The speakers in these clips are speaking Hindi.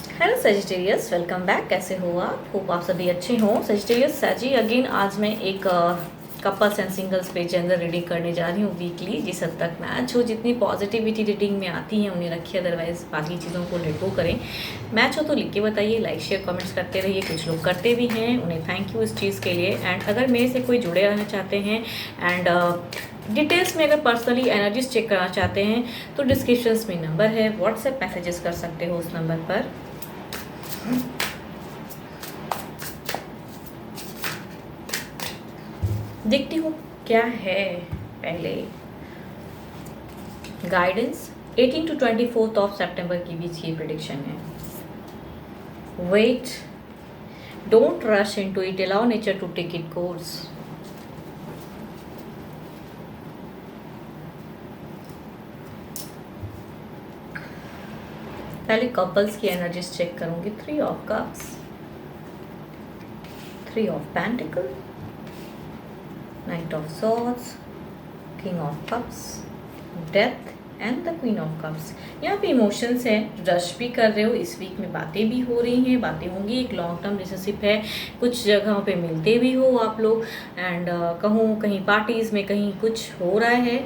Hello Sagittarius, welcome back. कैसे हो आप? होप आप सभी अच्छे हो। सजिटेरियस साजी अगेन, आज मैं एक कपल्स एंड सिंगल्स पे जेंडर रीडिंग करने जा रही हूँ वीकली। जिस हद तक मैच हो, जितनी पॉजिटिविटी रीडिंग में आती है उन्हें रखिए, अदरवाइज बाकी चीज़ों को लेट गो करें। मैच हो तो लिख के बताइए, लाइक शेयर कमेंट्स करते रहिए। कुछ लोग करते भी हैं, उन्हें थैंक यू इस चीज़ के लिए। एंड अगर मेरे से कोई जुड़े रहना चाहते हैं एंड डिटेल्स में अगर पर्सनली एनर्जीज चेक करना चाहते हैं तो डिस्क्रिप्शंस में नंबर है, व्हाट्सएप मैसेजेस कर सकते हो उस नंबर पर। देखती हूँ क्या है। पहले गाइडेंस 18 to 24 ऑफ सितंबर के बीच की प्रिडिक्शन है। Wait, don't rush into it, allow nature to take it course. पहले कपल्स की एनर्जीज चेक करूंगी। 3 of cups, 3 of pentacle, knight of swords, king of cups, death and the queen of cups. यहाँ पे इमोशंस हैं, रश भी कर रहे हो इस वीक में, बातें भी हो रही हैं, बातें होंगी। एक लॉन्ग टर्म रिलेशनशिप है, कुछ जगहों पे मिलते भी हो आप लोग। एंड कहूँ कहीं पार्टीज में कहीं कुछ हो रहा है,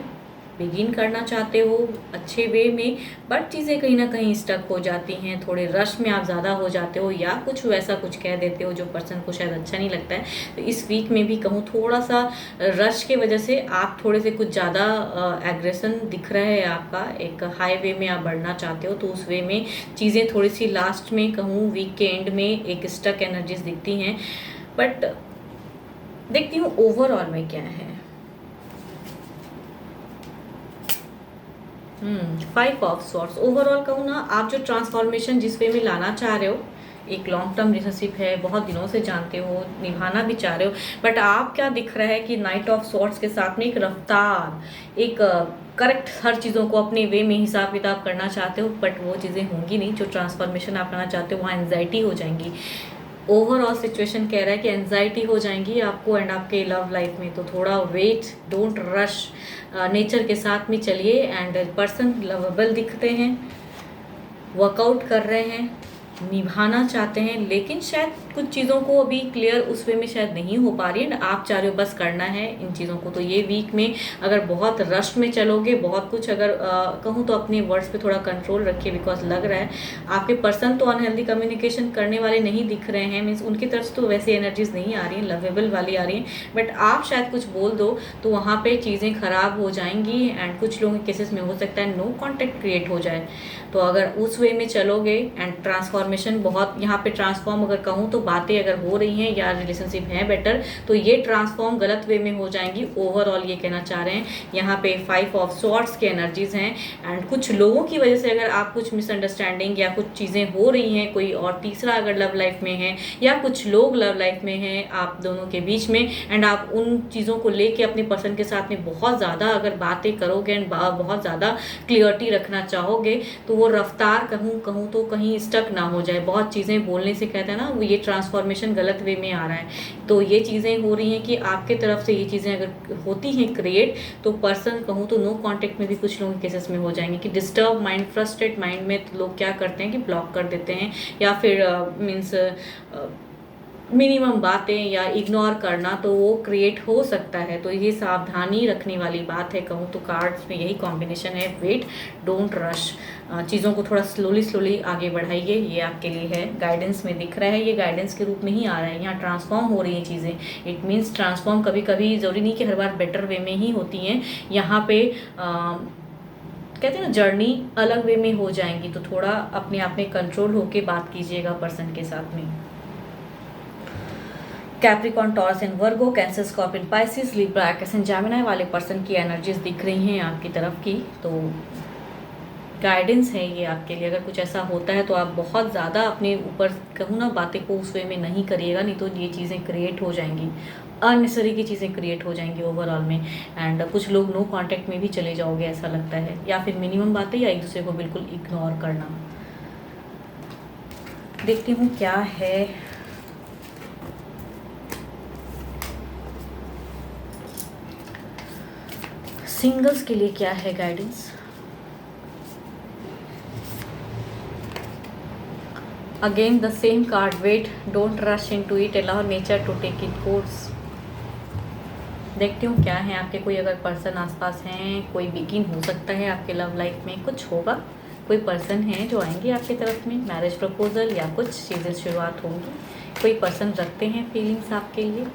बिगिन करना चाहते हो अच्छे वे में, बट चीज़ें कहीं ना कहीं स्टक हो जाती हैं। थोड़े रश में आप ज़्यादा हो जाते हो या कुछ वैसा कुछ कह देते हो जो पर्सन को शायद अच्छा नहीं लगता है। तो इस वीक में भी कहूँ थोड़ा सा रश के वजह से आप थोड़े से कुछ ज़्यादा एग्रेशन दिख रहा है आपका। एक हाई वे में आप बढ़ना चाहते हो तो उस वे में चीज़ें थोड़ी सी लास्ट में कहूँ वीक के एंड में एक स्टक एनर्जीज दिखती हैं। बट देखती हूँ ओवरऑल में क्या है। 5 ऑफ सॉर्ट्स। ओवरऑल कहूँ ना, आप जो ट्रांसफॉर्मेशन जिस वे में लाना चाह रहे हो, एक लॉन्ग टर्म रिलेशनशिप है, बहुत दिनों से जानते हो, निभाना भी चाह रहे हो, बट आप क्या दिख रहा है कि नाइट ऑफ सॉर्ट्स के साथ में एक रफ्तार, एक करेक्ट हर चीज़ों को अपने वे में हिसाब किताब करना चाहते हो, बट वो चीज़ें होंगी नहीं। जो ट्रांसफॉर्मेशन आप करना चाहते हो वहाँ एंजाइटी हो जाएंगी। ओवरऑल सिचुएशन कह रहा है कि एनजाइटी हो जाएंगी आपको एंड आपके लव लाइफ में। तो थोड़ा वेट, डोंट रश, नेचर के साथ में चलिए। एंड पर्सन लवेबल दिखते हैं, वर्कआउट कर रहे हैं, निभाना चाहते हैं, लेकिन शायद कुछ चीज़ों को अभी क्लियर उस वे में शायद नहीं हो पा रही है। आप चाह रहे हो बस करना है इन चीज़ों को। तो ये वीक में अगर बहुत रश में चलोगे, बहुत कुछ अगर कहूँ तो अपने वर्ड्स पे थोड़ा कंट्रोल रखिए, बिकॉज लग रहा है आपके पर्सन तो अनहेल्दी कम्युनिकेशन करने वाले नहीं दिख रहे हैं। मीन्स उनकी तरफ से तो वैसे एनर्जीज नहीं आ रही हैं, लवेबल वाली आ रही हैं, बट आप शायद कुछ बोल दो तो वहाँ पर चीज़ें खराब हो जाएंगी। एंड कुछ लोगों के केसेस में हो सकता है नो कॉन्टेक्ट क्रिएट हो जाए। तो अगर उस वे में चलोगे एंड ट्रांसफॉर्मेशन बहुत यहाँ पे ट्रांसफॉर्म अगर कहूँ तो बातें अगर हो रही हैं या रिलेशनशिप है बेटर, तो ये ट्रांसफॉर्म गलत वे में हो जाएंगी। ओवरऑल ये कहना चाह रहे हैं। यहाँ पे 5 ऑफ सॉर्ड्स के एनर्जीज हैं एंड कुछ लोगों की वजह से अगर आप कुछ मिसअंडरस्टैंडिंग या कुछ चीज़ें हो रही हैं, कोई और तीसरा अगर लव लाइफ में है या कुछ लोग लव लाइफ में हैं आप दोनों के बीच में, एंड आप उन चीज़ों को लेके अपने पर्सन के साथ में बहुत ज़्यादा अगर बातें करोगे एंड बहुत ज़्यादा क्लियरिटी रखना चाहोगे तो वो रफ्तार कहूँ तो कहीं स्टक ना हो जाए। बहुत चीज़ें बोलने से कहते हैं ना, वो ये ट्रांसफॉर्मेशन गलत वे में आ रहा है। तो ये चीज़ें हो रही हैं कि आपके तरफ से ये चीज़ें अगर होती हैं क्रिएट, तो पर्सन कहूँ तो नो कांटेक्ट में भी कुछ लोगों के केसेस में हो जाएंगे कि डिस्टर्ब माइंड, फ्रस्ट्रेट माइंड में लोग क्या करते हैं कि ब्लॉक कर देते हैं या फिर मीन्स मिनिमम बातें या इग्नोर करना, तो वो क्रिएट हो सकता है। तो ये सावधानी रखने वाली बात है। कहूँ तो कार्ड्स में यही कॉम्बिनेशन है, वेट, डोंट रश, चीज़ों को थोड़ा स्लोली आगे बढ़ाइए। ये आपके लिए है, गाइडेंस में दिख रहा है। ये गाइडेंस के रूप में ही आ रहा है। यहाँ ट्रांसफॉर्म हो रही हैं चीज़ें। इट मीन्स ट्रांसफॉर्म कभी कभी ज़रूरी नहीं कि हर बार बेटर वे में ही होती हैं। यहाँ पे कहते हैं ना, जर्नी अलग वे में हो जाएंगी। तो थोड़ा अपने आप में कंट्रोल होके बात कीजिएगा पर्सन के साथ में। Capricorn, taurus and Virgo, cancer, scorpion, Pisces, Libra, x and Gemini वाले पर्सन की एनर्जीज दिख रही हैं आपकी तरफ की। तो गाइडेंस है ये आपके लिए। अगर कुछ ऐसा होता है तो आप बहुत ज़्यादा अपने ऊपर कहूँ ना बातें को उस वे में नहीं करिएगा, नहीं तो ये चीज़ें क्रिएट हो जाएंगी, अननेसेसरी की चीज़ें क्रिएट हो जाएंगी ओवरऑल में। एंड कुछ लोग नो कांटेक्ट में भी चले जाओगे ऐसा लगता है, या फिर मिनिमम बातें या एक दूसरे को बिल्कुल इग्नोर करना। देखती हूँ क्या है। सिंगल्स के लिए क्या है guidance. Again the same card, wait, don't rush into it, allow nature to take it course. देखती हूँ क्या है आपके, कोई अगर पर्सन आसपास हैं, कोई बिगिन हो सकता है आपके लव लाइफ में, कुछ होगा, कोई पर्सन है जो आएंगे आपकी तरफ में, मैरिज प्रपोजल या कुछ चीज़ें शुरुआत होंगी, कोई पर्सन रखते हैं फीलिंग्स आपके लिए।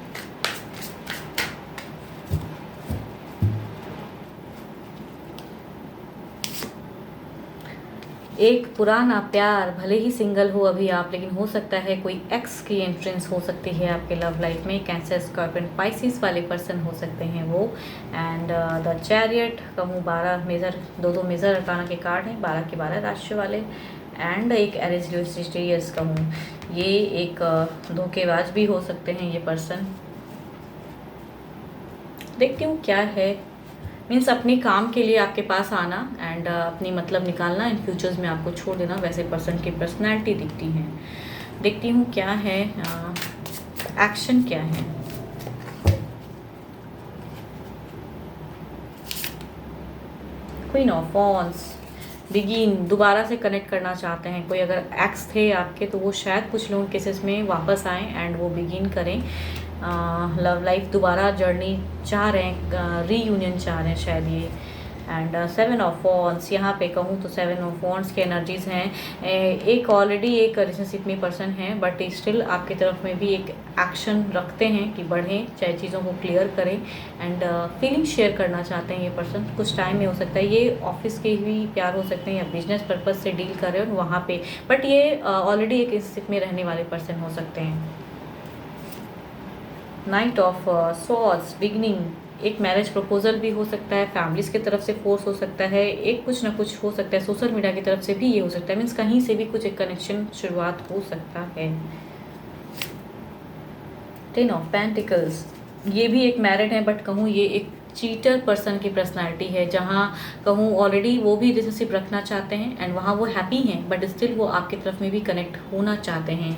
एक पुराना प्यार, भले ही सिंगल हो अभी आप, लेकिन हो सकता है कोई एक्स की एंट्रेंस हो सकती है आपके लव लाइफ में, कैंसर, स्कॉर्पियन, पाइसिस वाले पर्सन हो सकते हैं वो। एंड द चैरियट कहूँ, 12 मेजर, दो मेजर अरकाना के कार्ड हैं, 12 के 12 राशि वाले। एंड एक एरिजियस कहूँ, ये एक धोखेबाज भी हो सकते हैं ये पर्सन। देखती हूँ क्या है, मीन्स अपने काम के लिए आपके पास आना एंड अपनी मतलब निकालना, इन फ्यूचर्स में आपको छोड़ देना, वैसे पर्सन की पर्सनैलिटी दिखती है। देखती हूँ क्या है, एक्शन क्या है। क्वीन ऑफ वॉन्ड्स, बिगिन, दोबारा से कनेक्ट करना चाहते हैं, कोई अगर एक्स थे आपके तो वो शायद कुछ लोगों केसेस में वापस आएँ एंड वो बिगिन करें लव लाइफ, दोबारा जर्नी चाह रहे हैं, रीयूनियन चाह रहे हैं शायद ये। एंड 7 ऑफ वॉन्ड्स, यहाँ पे कहूँ तो 7 ऑफ वॉन्ड्स के एनर्जीज हैं। एक ऑलरेडी एक रिलेशनशिप में पर्सन है, बट स्टिल आपकी तरफ में भी एक एक्शन रखते हैं कि बढ़ें, चाहे चीज़ों को क्लियर करें एंड फीलिंग शेयर करना चाहते हैं ये पर्सन। कुछ टाइम में हो सकता है, ये ऑफिस के भी प्यार हो सकते हैं या बिजनेस पर्पज से डील कर रहे हो वहाँ पे, बट ये ऑलरेडी एक रिलेशनशिप में रहने वाले पर्सन हो सकते हैं। नाइट ऑफ सॉर्ड्स, बिगनिंग, एक मैरिज प्रपोजल भी हो सकता है, फैमिलीज की तरफ से फोर्स हो सकता है, एक कुछ ना कुछ हो सकता है, सोशल मीडिया की तरफ से भी ये हो सकता है, मीन्स कहीं से भी कुछ एक कनेक्शन शुरुआत हो सकता है। 10 ऑफ पेंटिकल्स, ये भी एक मैरिड है, बट कहूँ ये एक चीटर पर्सन की पर्सनालिटी है, जहाँ कहूँ ऑलरेडी वो भी रिलेशनशिप रखना चाहते हैं एंड वहाँ वो हैप्पी हैं, बट स्टिल वो आपकी तरफ में भी कनेक्ट होना चाहते हैं।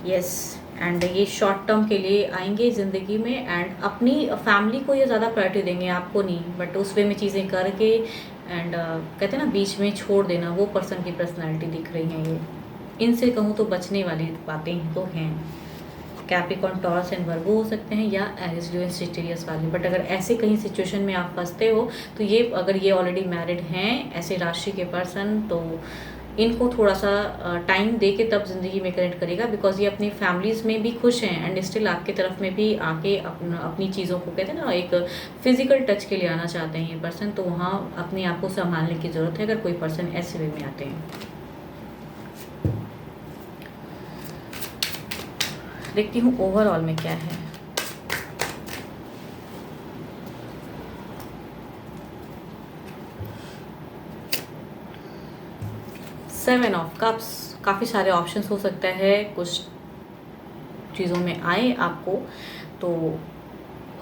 यस, एंड ये शॉर्ट टर्म के लिए आएंगे ज़िंदगी में एंड अपनी फैमिली को ये ज़्यादा प्रायोरिटी देंगे, आपको नहीं, बट उस वे में चीज़ें करके एंड कहते हैं ना बीच में छोड़ देना, वो पर्सन की पर्सनैलिटी दिख रही है ये। इनसे कहूँ तो बचने वाली बातें तो हैं। कैप्रिकॉर्न, टॉरस एंड वर्गो हो सकते हैं या एरिस, लियो, सेजिटेरियस वाले, बट अगर ऐसे कहीं सिचुएशन में आप फंसते हो तो ये, अगर ये ऑलरेडी मैरिड हैं ऐसे राशि के पर्सन, तो इनको थोड़ा सा टाइम दे के तब ज़िंदगी में कनेक्ट करेगा, बिकॉज ये अपनी फैमिलीज़ में भी खुश हैं एंड स्टिल आपके तरफ में भी आके अपनी चीज़ों को कहते हैं ना एक फिजिकल टच के लिए आना चाहते हैं ये पर्सन, तो वहाँ अपने आप को संभालने की ज़रूरत है अगर कोई पर्सन ऐसे वे में आते हैं। देखती हूँ ओवरऑल में क्या है। सेवन ऑफ कप्स, काफ़ी सारे ऑप्शंस हो सकता है, कुछ चीज़ों में आए आपको, तो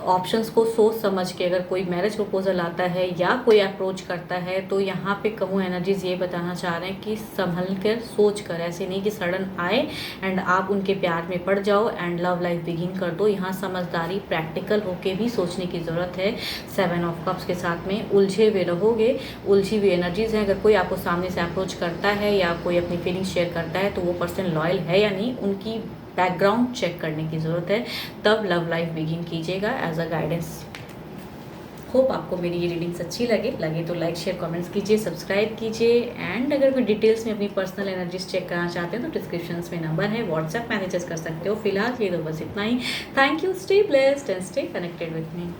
ऑप्शंस को सोच समझ के अगर कोई मैरिज प्रपोजल आता है या कोई अप्रोच करता है, तो यहाँ पे कहूँ एनर्जीज ये बताना चाह रहे हैं कि संभल कर, सोच कर, ऐसे नहीं कि सडन आए एंड आप उनके प्यार में पड़ जाओ एंड लव लाइफ बिगिन कर दो। यहाँ समझदारी, प्रैक्टिकल होके भी सोचने की ज़रूरत है। 7 ऑफ कप्स के साथ में उलझे हुए रहोगे, उलझी हुई एनर्जीज हैं। अगर कोई आपको सामने से अप्रोच करता है या कोई अपनी फीलिंग्स शेयर करता है तो वो पर्सन लॉयल है या नहीं, उनकी बैकग्राउंड चेक करने की ज़रूरत है, तब लव लाइफ बिगिन कीजिएगा एज अ गाइडेंस। होप आपको मेरी ये रीडिंग्स अच्छी लगे तो लाइक, शेयर, कमेंट्स कीजिए, सब्सक्राइब कीजिए एंड अगर कोई डिटेल्स में अपनी पर्सनल एनर्जीज चेक करना चाहते हैं तो डिस्क्रिप्शन में नंबर है, व्हाट्सएप मैसेजेस कर सकते हो। फिलहाल ये तो बस इतना ही। Thank you, stay blessed and stay connected with me.